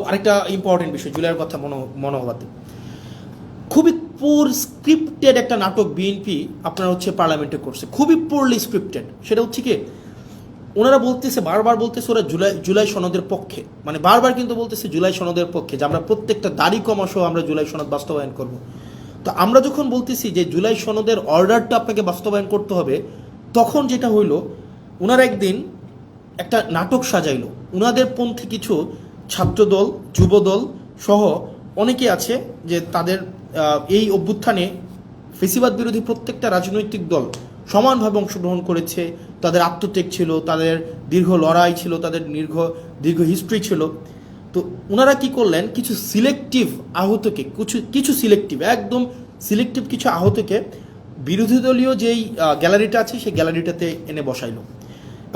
আরেকটা ইম্পর্টেন্ট বিষয়, জুলাইয়ের কথা মনে হওয়াতে, খুবই পুর স্ক্রিপ্টেড একটা নাটক বিএনপি আপনার হচ্ছে পার্লামেন্টে করছে, খুবই পুরলি স্ক্রিপ্টেড। সেটা হচ্ছে কি, ওনারা বলতেছে, বারবার বলতেছে ওরা জুলাই সনদের পক্ষে, মানে বারবার কিন্তু বলতেছে জুলাই সনদের পক্ষে, যে আমরা প্রত্যেকটা দাড়ি কমা সহ আমরা জুলাই সনদ বাস্তবায়ন করব। তো আমরা যখন বলতেছি যে জুলাই সনদের অর্ডারটা আপনাকে বাস্তবায়ন করতে হবে, তখন যেটা হইলো, ওনারা একদিন একটা নাটক সাজাইলো। ওনাদের পন্থী কিছু ছাত্রদল, যুবদল সহ অনেকে আছে যে তাদের এই অভ্যুত্থানে ফেসিবাদ বিরোধী প্রত্যেকটা রাজনৈতিক দল সমানভাবে অংশগ্রহণ করেছে। তাদের আত্মত্যাগ ছিল, তাদের দীর্ঘ লড়াই ছিল, তাদের দীর্ঘ হিস্ট্রি ছিল। তো ওনারা কি করলেন, কিছু সিলেক্টিভ আহতকে, কিছু সিলেক্টিভ, একদম সিলেক্টিভ কিছু আহতকে বিরোধী দলীয় যেই গ্যালারিটা আছে সেই গ্যালারিটাতে এনে বসাইলো,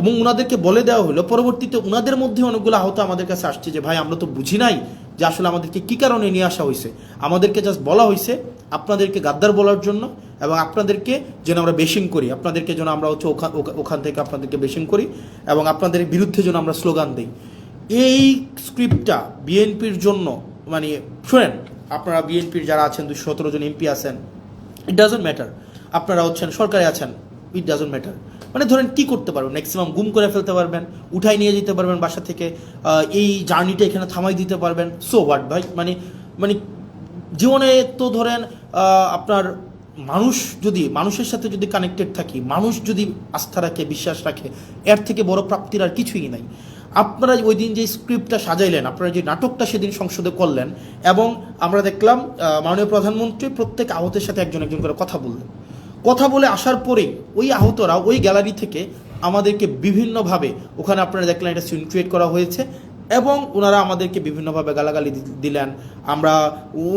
এবং ওনাদেরকে বলে দেওয়া হলো, পরবর্তীতে ওনাদের মধ্যে অনেকগুলো আহত আমাদের কাছে আসছে যে ভাই আমরা তো বুঝি নাই যে আসলে আমাদেরকে কী কারণে নিয়ে আসা হয়েছে, আমাদেরকে জাস্ট বলা হয়েছে আপনাদেরকে গাদ্দার বলার জন্য, এবং আপনাদেরকে যেন আমরা বেশিং করি, আপনাদেরকে যেন আমরা হচ্ছে ওখান থেকে আপনাদেরকে বেশিং করি, এবং আপনাদের বিরুদ্ধে যেন আমরা স্লোগান দিই। এই স্ক্রিপ্টটা বিএনপির জন্য, মানে শোনেন, আপনারা বিএনপির যারা আছেন 217 জন এমপি আছেন, ইট ডাজন্ট ম্যাটার, আপনারা হচ্ছেন সরকারে আছেন, ইট ডাজন্ট ম্যাটার, মানে ধরেন কি করতে পারবেন, ম্যাক্সিমাম গুম করে ফেলতে পারবেন, উঠাই নিয়ে যেতে পারবেন বাসা থেকে, এই জার্নিটা এখানে থামাই দিতে পারবেন, সো হোয়াট ভাই, মানে মানে জীবনে তো ধরেন আপনার মানুষের সাথে যদি কানেক্টেড থাকি, মানুষ যদি আস্থা রাখে, বিশ্বাস রাখে, এর থেকে বড় প্রাপ্তির আর কিছুই নাই। আপনারা ওই দিন যে স্ক্রিপ্টটা সাজাইলেন, আপনারা যে নাটকটা সেদিন সংসদে করলেন, এবং আমরা দেখলাম মাননীয় প্রধানমন্ত্রী প্রত্যেক আহতের সাথে একজন একজন করে কথা বললেন। কথা বলে আসার পরে ওই আহতরা ওই গ্যালারি থেকে আমাদেরকে বিভিন্নভাবে, ওখানে আপনারা দেখলেন একটা সিন ক্রিয়েট করা হয়েছে, এবং ওনারা আমাদেরকে বিভিন্নভাবে গালাগালি দিলেন।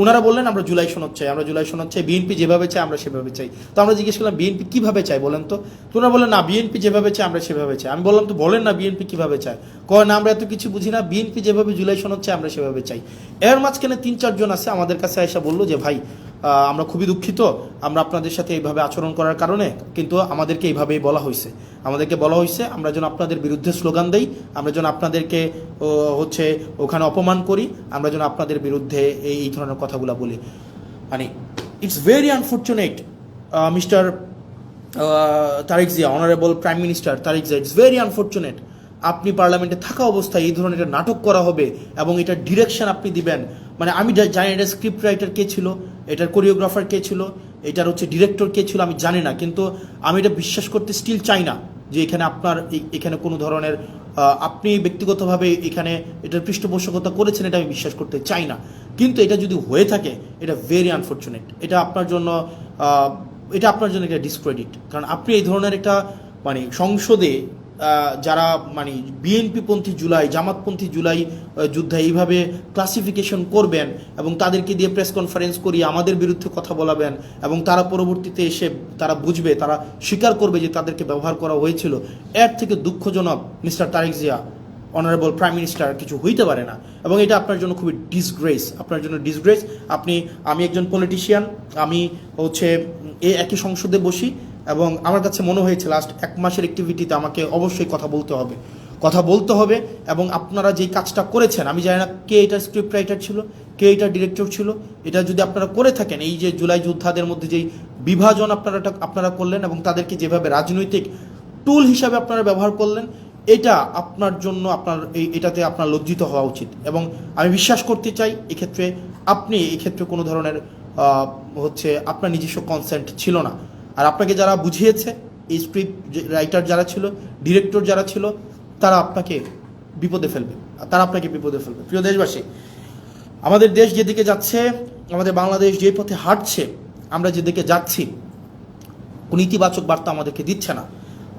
ওনারা বললেন আমরা জুলাই সনদ চাই, আমরা জুলাই সনদ চাই, বিএনপি যেভাবে চাই আমরা সেভাবে চাই। তো আমরা জিজ্ঞেস করলাম বিএনপি কীভাবে চাই বলেন তো? ওনারা বললেন না, বিএনপি যেভাবে চাই আমরা সেভাবে চাই। আমি বললাম তো বলেন না বিএনপি কীভাবে চায়? কয় না আমরা এত কিছু বুঝি না, বিএনপি যেভাবে জুলাই সনদ চাই আমরা সেভাবে চাই। এর মাঝখানে 3-4 জন আছে আমাদের কাছে এসে বললো যে ভাই আমরা খুবই দুঃখিত, আমরা আপনাদের সাথে এইভাবে আচরণ করার কারণে, কিন্তু আমাদেরকে এইভাবেই বলা হয়েছে, আমাদেরকে বলা হয়েছে আমরা যেন আপনাদের বিরুদ্ধে স্লোগান দেই, আমরা যেন আপনাদেরকে হচ্ছে ওখানে অপমান করি, আমরা যেন আপনাদের বিরুদ্ধে এই ধরনের কথাগুলো বলি। মানে it's very unfortunate mister Tarek Zia, honourable prime minister Tarek Zia, it's very unfortunate আপনি পার্লামেন্টে থাকা অবস্থায় এই ধরনের একটা নাটক করা হবে এবং এটার ডিরেকশন আপনি দিবেন। মানে আমি জানি এটা স্ক্রিপ্ট রাইটার কে ছিল, এটার কোরিওগ্রাফার কে ছিল, এটার হচ্ছে ডিরেক্টর কে ছিল আমি জানি না, কিন্তু আমি এটা বিশ্বাস করতে স্টিল চাই না যে এখানে আপনার এখানে কোনো ধরনের আপনি ব্যক্তিগতভাবে এখানে এটার পৃষ্ঠপোষকতা করেছেন, এটা আমি বিশ্বাস করতে চাই না। কিন্তু এটা যদি হয়ে থাকে এটা ভেরি আনফর্চুনেট, এটা আপনার জন্য একটা ডিসক্রেডিট। কারণ আপনি এই ধরনের একটা মানে সংসদে যারা মানে বিএনপিপন্থী জুলাই, জামাতপন্থী জুলাই যোদ্ধা এইভাবে ক্লাসিফিকেশন করবেন এবং তাদেরকে দিয়ে প্রেস কনফারেন্স করিয়ে আমাদের বিরুদ্ধে কথা বলাবেন, এবং তারা পরবর্তীতে এসে তারা বুঝবে, তারা স্বীকার করবে যে তাদেরকে ব্যবহার করা হয়েছিল, এর থেকে দুঃখজনক mister Tarek Zia honourable prime minister কিছু হইতে পারে না। এবং এটা আপনার জন্য খুবই ডিসগ্রেস, আপনার জন্য ডিসগ্রেস। আমি একজন পলিটিশিয়ান, আমি হচ্ছে একই সংসদে বসি, এবং আমার কাছে মনে হয়েছে লাস্ট 1 মাসের অ্যাক্টিভিটিতে আমাকে অবশ্যই কথা বলতে হবে। এবং আপনারা যেই কাজটা করেছেন, আমি জানি না কে এটার স্ক্রিপ্ট রাইটার ছিল, কে এটার ডিরেক্টর ছিল, এটা যদি আপনারা করে থাকেন, এই যে জুলাই যোদ্ধাদের মধ্যে যেই বিভাজন আপনারা করলেন এবং তাদেরকে যেভাবে রাজনৈতিক টুল হিসাবে আপনারা ব্যবহার করলেন, এটা আপনার জন্য এটাতে আপনার লজ্জিত হওয়া উচিত। এবং আমি বিশ্বাস করতে চাই এক্ষেত্রে কোনো ধরনের হচ্ছে আপনার নিজস্ব কনসেন্ট ছিল না। আর আপনাকে যারা বুঝিয়েছে, এই স্ক্রিপ্ট রাইটার যারা ছিল, ডিরেক্টর যারা ছিল, তারা আপনাকে বিপদে ফেলবে। প্রিয় দেশবাসী, আমাদের দেশ যেদিকে যাচ্ছে, আমাদের বাংলাদেশ যে পথে হাঁটছে, আমরা যেদিকে যাচ্ছি, কোনো ইতিবাচক বার্তা আমাদেরকে দিচ্ছে না।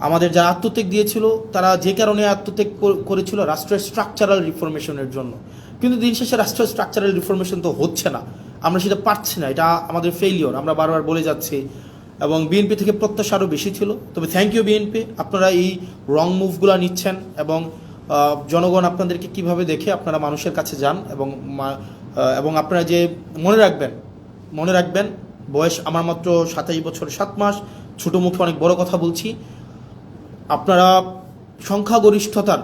আমাদের যারা আত্মত্যাগ দিয়েছিল, তারা যে কারণে আত্মত্যাগ করেছিল, রাষ্ট্রের স্ট্রাকচারাল রিফরমেশনের জন্য। কিন্তু দিন শেষে রাষ্ট্রের স্ট্রাকচারাল রিফরমেশন তো হচ্ছে না, আমরা সেটা পারছি না, এটা আমাদের ফেইলিওর, আমরা বারবার বলে যাচ্ছি। এবং বিএনপি থেকে প্রত্যাশা আরও বেশি ছিল। তবে থ্যাংক ইউ বিএনপি, আপনারা এই রং মুভগুলো নিচ্ছেন, এবং জনগণ আপনাদেরকে কিভাবে দেখে আপনারা মানুষের কাছে যান, এবং আপনারা যে মনে রাখবেন বয়স আমার মাত্র 27 বছর 7 মাস, ছোটো মুখে অনেক বড় কথা বলছি। আপনারা সংখ্যাগরিষ্ঠতার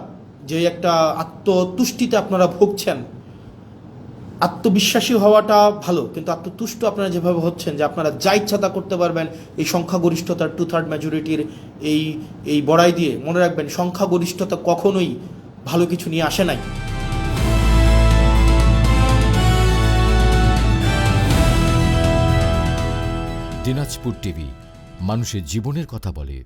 যে একটা আত্মতুষ্টিতে আপনারা ভুগছেন, আত্মবিশ্বাসী হওয়াটা ভালো, কিন্তু আত্মতুষ্ট আপনারা যেভাবে হচ্ছেন যে আপনারা যা ইচ্ছা তা করতে পারবেন এই সংখ্যাগরিষ্ঠতার 2/3 মেজরিটির এই এই বড়াই দিয়ে, মনে রাখবেন সংখ্যাগরিষ্ঠতা কখনোই ভালো কিছু নিয়ে আসে নাই। দিনাজপুর টিভি, মানুষের জীবনের কথা বলে।